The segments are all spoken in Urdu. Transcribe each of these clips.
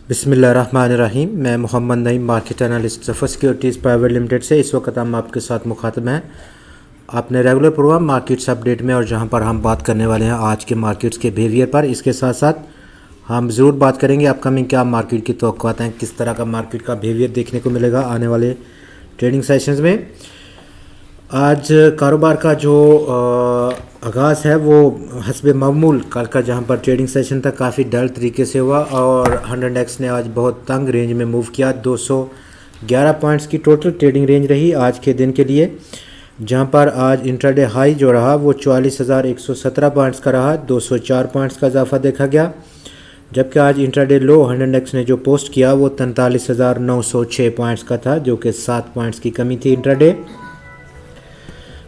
بسم اللہ الرحمن الرحیم. میں محمد نعیم مارکیٹ انالسٹ ظفر سیکیورٹیز پرائیویٹ لمیٹڈ سے. اس وقت ہم آپ کے ساتھ مخاطب ہیں اپنے ریگولر پروگرام مارکیٹس اپڈیٹ میں، اور جہاں پر ہم بات کرنے والے ہیں آج کے مارکیٹس کے بیہیویئر پر. اس کے ساتھ ساتھ ہم ضرور بات کریں گے اپ کمنگ کیا مارکیٹ کی توقعات ہیں، کس طرح کا مارکیٹ کا بیہیویئر دیکھنے کو ملے گا آنے والے ٹریڈنگ سیشنز میں. آج کاروبار کا جو آغاز ہے وہ حسب معمول کل کا جہاں پر ٹریڈنگ سیشن تک کافی ڈل طریقے سے ہوا، اور 100 ایکس نے آج بہت تنگ رینج میں موو کیا. 211 پوائنٹس کی ٹوٹل ٹریڈنگ رینج رہی آج کے دن کے لیے، جہاں پر آج انٹراڈے ہائی جو رہا وہ 44,117 پوائنٹس کا رہا. 204 پوائنٹس کا اضافہ دیکھا گیا، جبکہ آج انٹراڈے لو 100 ایکس نے جو پوسٹ کیا وہ 43,906 پوائنٹس کا تھا، جو کہ 7 پوائنٹس کی کمی تھی انٹراڈے.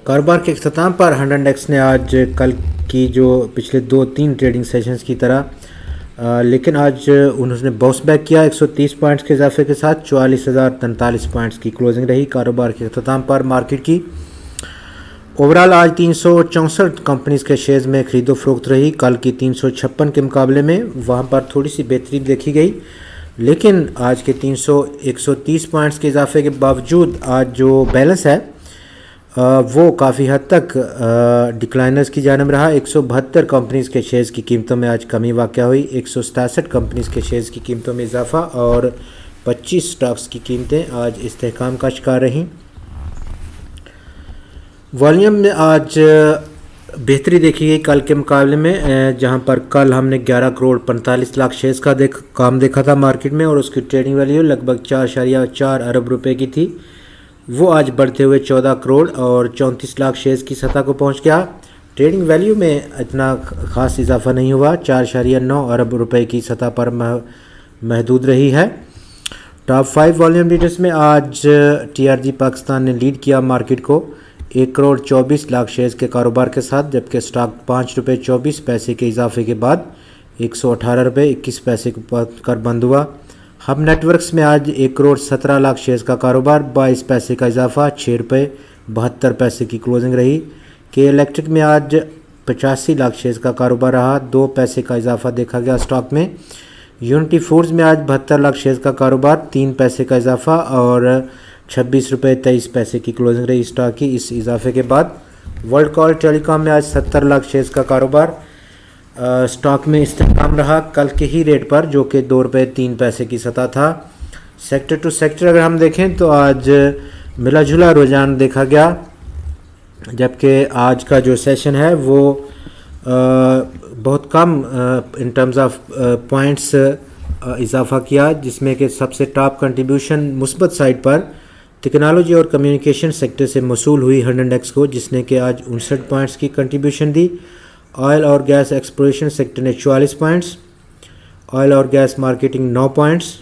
کاروبار کے اختتام پر 100 ایکس نے آج کل کی جو پچھلے 2-3 ٹریڈنگ سیشنز کی طرح لیکن آج انہوں نے باؤنس بیک کیا 130 پوائنٹس کے اضافے کے ساتھ. 44,043 پوائنٹس کی کلوزنگ رہی کاروبار کے اختتام پر مارکیٹ کی. اوورال آج 364 کمپنیز کے شیئرز میں خرید و فروخت رہی. کل کی 356 کے مقابلے میں وہاں پر تھوڑی سی بہتری دیکھی گئی، لیکن آج کے 130 پوائنٹس کے اضافے کے باوجود آج جو بیلنس ہے وہ کافی حد تک ڈکلائنرز کی جانب رہا. 172 کمپنیز کے شیئرز کی قیمتوں میں آج کمی واقع ہوئی. 167 کمپنیز کے شیئرز کی قیمتوں میں اضافہ اور 25 سٹاکس کی قیمتیں آج استحکام کا شکار رہیں. والیوم میں آج بہتری دیکھی گئی کل کے مقابلے میں، جہاں پر کل ہم نے 11 کروڑ 45 لاکھ شیئرز کا کام دیکھا تھا مارکیٹ میں، اور اس کی ٹریڈنگ ویلیو لگ بھگ 4.4 ارب روپے کی تھی. وہ آج بڑھتے ہوئے 14 کروڑ اور 34 لاکھ شیئرز کی سطح کو پہنچ گیا. ٹریڈنگ ویلیو میں اتنا خاص اضافہ نہیں ہوا، 4.9 ارب روپے کی سطح پر محدود رہی ہے. ٹاپ 5 والیوم لیڈرز میں آج ٹی آر جی پاکستان نے لیڈ کیا مارکیٹ کو 1 کروڑ 24 لاکھ شیئرز کے کاروبار کے ساتھ، جبکہ سٹاک 5 روپے 24 پیسے کے اضافے کے بعد 118 روپے 21 پیسے کر بند ہوا. ہب نیٹ ورکس میں آج 1 کروڑ 17 لاکھ شیئرز کا کاروبار، 22 پیسے کا اضافہ، 6 روپے 72 پیسے کی کلوزنگ رہی. کے الیکٹرک میں آج 85 لاکھ شیئرز کا کاروبار رہا، 2 پیسے کا اضافہ دیکھا گیا اسٹاک میں. یونٹی فوڈز میں آج 72 لاکھ شیئرز کا کاروبار، 3 پیسے کا اضافہ اور 26 روپے 23 پیسے کی کلوزنگ رہی اسٹاک کی. اس اضافے کے بعد ورلڈ کال ٹیلی کام میں آج 70 لاکھ شیئرز کا کاروبار، اسٹاک میں استحکام رہا کل کے ہی ریٹ پر، جو کہ 2 روپے 3 پیسے کی سطح تھا. سیکٹر ٹو سیکٹر اگر ہم دیکھیں تو آج ملا جلا رجحان دیکھا گیا، جبکہ آج کا جو سیشن ہے وہ بہت کم ان ٹرمز آف پوائنٹس اضافہ کیا، جس میں کہ سب سے ٹاپ کنٹریبیوشن مثبت سائڈ پر ٹیکنالوجی اور کمیونیکیشن سیکٹر سے موصول ہوئی 100 ایکس کو، جس نے کہ آج 59 پوائنٹس کی کنٹریبیوشن دی. آئل اور گیس ایکسپلوریشن سیکٹر نے 44 پوائنٹس، آئل اور گیس مارکیٹنگ 9 پوائنٹس،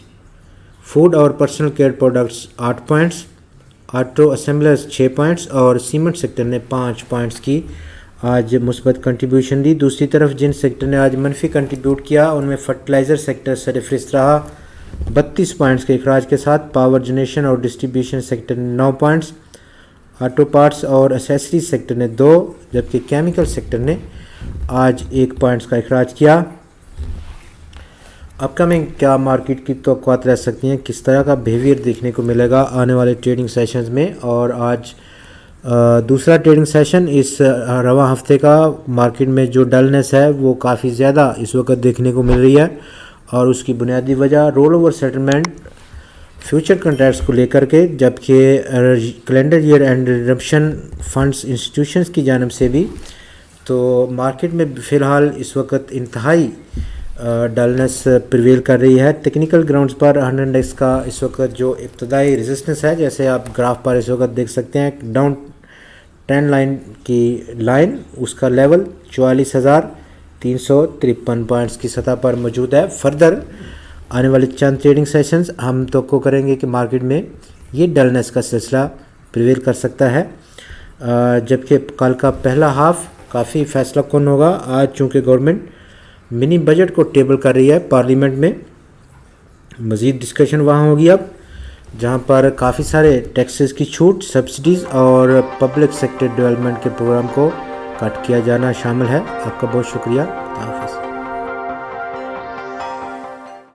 فوڈ اور personal care products 8 points, auto assemblers 6 points اور سیمنٹ سیکٹر نے 5 پوائنٹس کی آج مثبت کنٹریبیوشن دی. دوسری طرف جن سیکٹر نے آج منفی کنٹریبیوٹ کیا ان میں فرٹیلائزر سیکٹر سرفہرست رہا 32 پوائنٹس کے اخراج کے ساتھ. پاور جنریشن اور ڈسٹریبیوشن سیکٹر نے 9 پوائنٹس، آٹو پارٹس اور اسیسریز سیکٹر نے 2، جبکہ کیمیکل سیکٹر نے آج 1 پوائنٹس کا اخراج کیا. اپ کمنگ کیا مارکیٹ کی توقعات رہ سکتی ہیں، کس طرح کا بیہیویئر دیکھنے کو ملے گا آنے والے ٹریڈنگ سیشنز میں. اور آج دوسرا ٹریڈنگ سیشن اس رواں ہفتے کا مارکیٹ میں جو ڈلنس ہے وہ کافی زیادہ اس وقت دیکھنے کو مل رہی ہے، اور اس کی بنیادی وجہ roll over settlement future contracts کو لے کر کے، جبکہ calendar year end redemption funds institutions کی جانب سے بھی. تو مارکیٹ میں فی الحال اس وقت انتہائی ڈلنس پریویل کر رہی ہے. ٹیکنیکل گراؤنڈز پر 100 ایکس کا اس وقت جو ابتدائی ریزسٹنس ہے، جیسے آپ گراف پر اس وقت دیکھ سکتے ہیں، ڈاؤن ٹرینڈ لائن کی لائن اس کا لیول 44,353 پوائنٹس کی سطح پر موجود ہے. فردر آنے والے چند ٹریڈنگ سیشنز ہم توقع کریں گے کہ مارکیٹ میں یہ ڈلنس کا سلسلہ پریویل کر سکتا ہے، جبکہ کل کا پہلا ہاف کافی فیصلہ کن ہوگا. آج چونکہ گورنمنٹ منی بجٹ کو ٹیبل کر رہی ہے پارلیمنٹ میں، مزید ڈسکشن وہاں ہوگی اب، جہاں پر کافی سارے ٹیکسز کی چھوٹ، سبسڈیز اور پبلک سیکٹر ڈیولپمنٹ کے پروگرام کو کٹ کیا جانا شامل ہے. آپ کا بہت شکریہ.